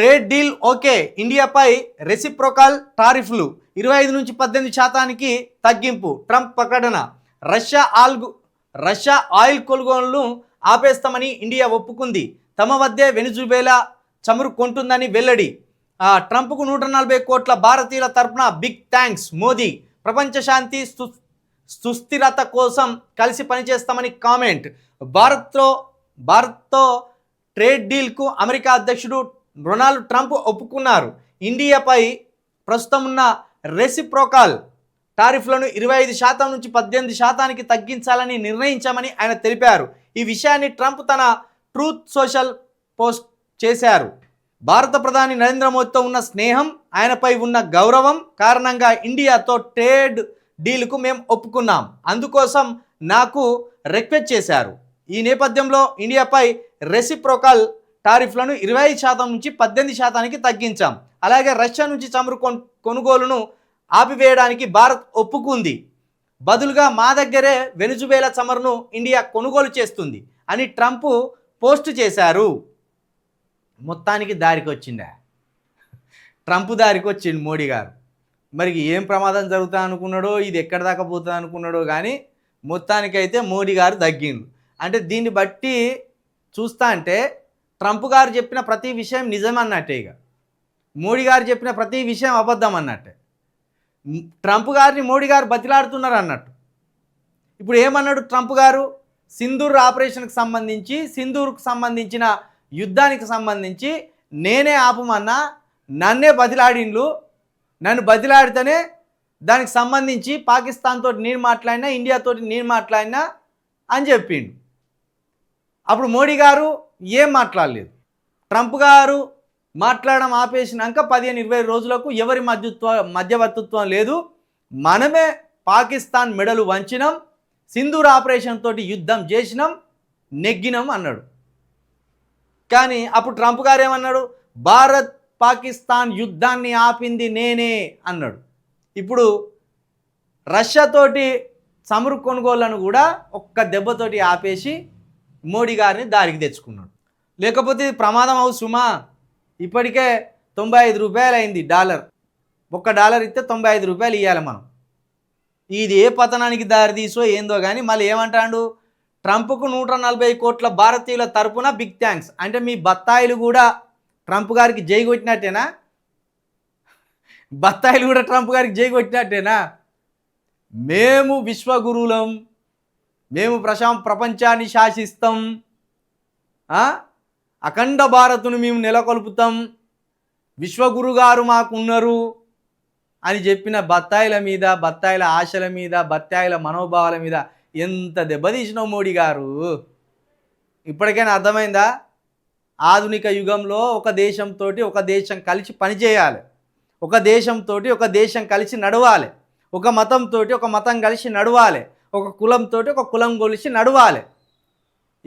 Trade deal okay, ఇండియాపై reciprocal టారిఫ్లు 25 నుంచి 18% తగ్గింపు. Trump ప్రకటన. రష్యా ఆయిల్ కొనుగోలును ఆపేస్తామని ఇండియా ఒప్పుకుంది. తమ వద్దే వెనిజువేలా చమురు కొంటుందని వెల్లడి. ట్రంప్కు 140 కోట్ల భారతీయుల తరపున బిగ్ థ్యాంక్స్ మోదీ. ప్రపంచ శాంతి సుస్థిరత కోసం కలిసి పనిచేస్తామని కామెంట్. భారత్తో ట్రేడ్ డీల్కు అమెరికా అధ్యక్షుడు డొనాల్డ్ ట్రంప్ ఒప్పుకున్నారు. ఇండియాపై ప్రస్తుతం ఉన్న రెసిప్రోకల్ టారిఫ్లను 25% నుంచి 18% తగ్గించాలని నిర్ణయించామని ఆయన తెలిపారు. ఈ విషయాన్ని ట్రంప్ తన ట్రూత్ సోషల్ పోస్ట్ చేశారు. భారత ప్రధాని నరేంద్ర మోదీతో ఉన్న స్నేహం, ఆయనపై ఉన్న గౌరవం కారణంగా ఇండియాతో ట్రేడ్ డీల్కు మేము ఒప్పుకున్నాం. అందుకోసం నాకు రిక్వెస్ట్ చేశారు. ఈ నేపథ్యంలో ఇండియాపై రెసిప్రోకల్ టారిఫ్లను 25% నుంచి 18% తగ్గించాం. అలాగే రష్యా నుంచి చమురు కొనుగోలును ఆపివేయడానికి భారత్ ఒప్పుకుంది. బదులుగా మా దగ్గరే వెనిజువేలా చమురును ఇండియా కొనుగోలు చేస్తుంది అని ట్రంప్ పోస్ట్ చేశారు. మొత్తానికి దారికి వచ్చిందా? ట్రంప్ దారికి వచ్చింది మోడీ గారు. మరి ఏం ప్రమాదం జరుగుతా అనుకున్నాడో, ఇది ఎక్కడి దాకా పోతుంది అనుకున్నాడో కానీ మొత్తానికైతే మోడీ గారు తగ్గిండు. అంటే దీన్ని బట్టి చూస్తా అంటే ట్రంప్ గారు చెప్పిన ప్రతి విషయం నిజం అన్నట్టే, ఇక మోడీ గారు చెప్పిన ప్రతి విషయం అబద్ధం అన్నట్టే. ట్రంప్ గారిని మోడీ గారు బతిలాడుతున్నారు అన్నట్టు. ఇప్పుడు ఏమన్నాడు ట్రంప్ గారు? సింధూర్ ఆపరేషన్కి సంబంధించి, సింధూర్కు సంబంధించిన యుద్ధానికి సంబంధించి నేనే ఆపమన్నా, నన్నే బతిలాడిండ్లు, నన్ను బతిలాడితేనే దానికి సంబంధించి పాకిస్తాన్తో నేను మాట్లాడినా, ఇండియాతో నేను మాట్లాడినా అని చెప్పిండు. అప్పుడు మోడీ గారు ఏం మాట్లాడలేదు. ట్రంప్ గారు మాట్లాడడం ఆపేసినాక 15-20 రోజులకు ఎవరి మధ్యవర్తిత్వం లేదు, మనమే పాకిస్తాన్ మెడలు వంచినాం, సింధూర్ ఆపరేషన్ తోటి యుద్ధం చేసినాం, నెగ్గినాం అన్నాడు. కానీ అప్పుడు ట్రంప్ గారు ఏమన్నాడు? భారత్ పాకిస్తాన్ యుద్ధాన్ని ఆపింది నేనే అన్నాడు. ఇప్పుడు రష్యాతోటి చమురు కొనుగోళ్లను కూడా ఒక్క దెబ్బతోటి ఆపేసి మోడీ గారిని దారికి తెచ్చుకున్నాడు. లేకపోతే ఇది ప్రమాదం సుమా. ఇప్పటికే 95 రూపాయలు అయింది డాలర్. $1 ఇస్తే 95 రూపాయలు ఇవ్వాలి మనం. ఇది ఏ పతనానికి దారితీసో ఏందో కానీ మళ్ళీ ఏమంటాడు? ట్రంప్కు 140 కోట్ల భారతీయుల తరపున బిగ్ థ్యాంక్స్. అంటే మీ బత్తాయిలు కూడా ట్రంప్ గారికి జై కొట్టినట్టేనా? బత్తాయిలు కూడా ట్రంప్ గారికి జై కొట్టినట్టేనా? మేము విశ్వగురువులం, మేము ప్రపంచాన్ని శాసిస్తాం, అఖండ భారత్ను మేము నెలకొల్పుతాం, విశ్వగురు గారు మాకున్నారు అని చెప్పిన బత్తాయిల మీద, బత్తాయిల ఆశల మీద, బత్తాయిల మనోభావాల మీద ఎంత దెబ్బతీసినావు మోడీ గారు. ఇప్పటికైనా అర్థమైందా? ఆధునిక యుగంలో ఒక దేశంతో ఒక దేశం కలిసి పనిచేయాలి, ఒక దేశంతో ఒక దేశం కలిసి నడవాలి, ఒక మతంతో ఒక మతం కలిసి నడవాలి, ఒక కులంతో ఒక కులం కలిసి నడవాలి.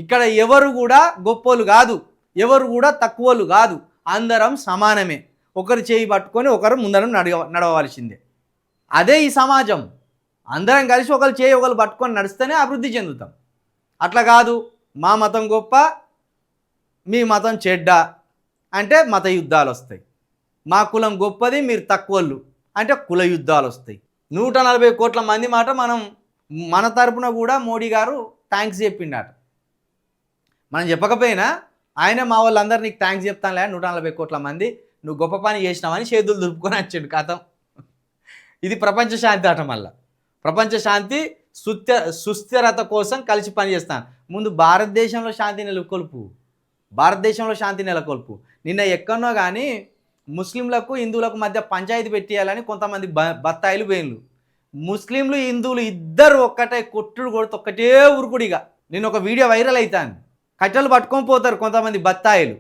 ఇక్కడ ఎవరు కూడా గొప్పోళ్ళు కాదు, ఎవరు కూడా తక్కువలు కాదు, అందరం సమానమే. ఒకరు చేయి పట్టుకొని ఒకరు ముందరం నడవవలసిందే. అదే ఈ సమాజం. అందరం కలిసి ఒకరు చేయి ఒకరు పట్టుకొని నడిస్తేనే అభివృద్ధి చెందుతాం. అట్లా కాదు, మా మతం గొప్ప, మీ మతం చెడ్డ అంటే మత యుద్ధాలు వస్తాయి. మా కులం గొప్పది, మీరు తక్కువళ్ళు అంటే కుల యుద్ధాలు వస్తాయి. 140 కోట్ల మంది మాట మన తరపున కూడా మోడీ గారు థ్యాంక్స్ చెప్పిండట. మనం చెప్పకపోయినా ఆయన మా వాళ్ళందరూ నీకు థ్యాంక్స్ చెప్తానులే, 140 కోట్ల మంది నువ్వు గొప్ప పని చేసినావని చేతులు దులుపుకొని వచ్చాడు కథం. ఇది ప్రపంచ శాంతి ఆట. మళ్ళా ప్రపంచ శాంతి సుస్థిరత కోసం కలిసి పనిచేస్తాను. ముందు భారతదేశంలో శాంతి నెలకొల్పు, భారతదేశంలో శాంతి నెలకొల్పు. నిన్న ఎక్కడనో కానీ ముస్లింలకు హిందువులకు మధ్య పంచాయతీ పెట్టేయాలని కొంతమంది బత్తాయిలు వేన్లు. ముస్లింలు హిందువులు ఇద్దరు ఒక్కటే కొట్టుడు కొడుతూ ఒక్కటే ఉరుకుడిగా. నేను ఒక వీడియో వైరల్ అవుతాను, కట్టెలు పట్టుకొని పోతారు కొంతమంది బత్తాయిలు,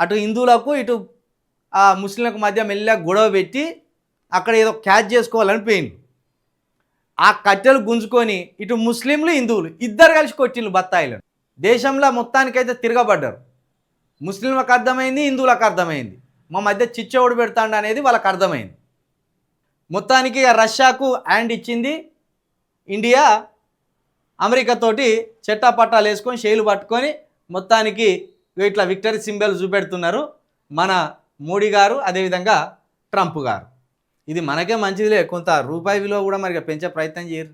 అటు హిందువులకు ఇటు ముస్లింలకు మధ్య మెల్లగా గొడవ పెట్టి అక్కడ ఏదో క్యాచ్ చేసుకోవాలని పోయింది. ఆ కట్టెలు గుంజుకొని ఇటు ముస్లింలు హిందువులు ఇద్దరు కలిసి కొట్టిండ్రు బత్తాయిలను. దేశంలో మొత్తానికైతే తిరగబడ్డారు. ముస్లింలకు అర్థమైంది, హిందువులకు అర్థమైంది, మా మధ్య చిచ్చోడు పెడతాండ అనేది వాళ్ళకి అర్థమైంది. మొత్తానికి రష్యాకు హ్యాండ్ ఇచ్చింది ఇండియా. అమెరికాతోటి చెట్టాపట్టాలు వేసుకొని షేలు పట్టుకొని మొత్తానికి ఇట్లా విక్టరీ సింబల్ చూపెడుతున్నారు మన మోడీ గారు, అదేవిధంగా ట్రంప్ గారు. ఇది మనకే మంచిదిలే, కొంత రూపాయి విలువ కూడా మరి పెంచే ప్రయత్నం చేయరు.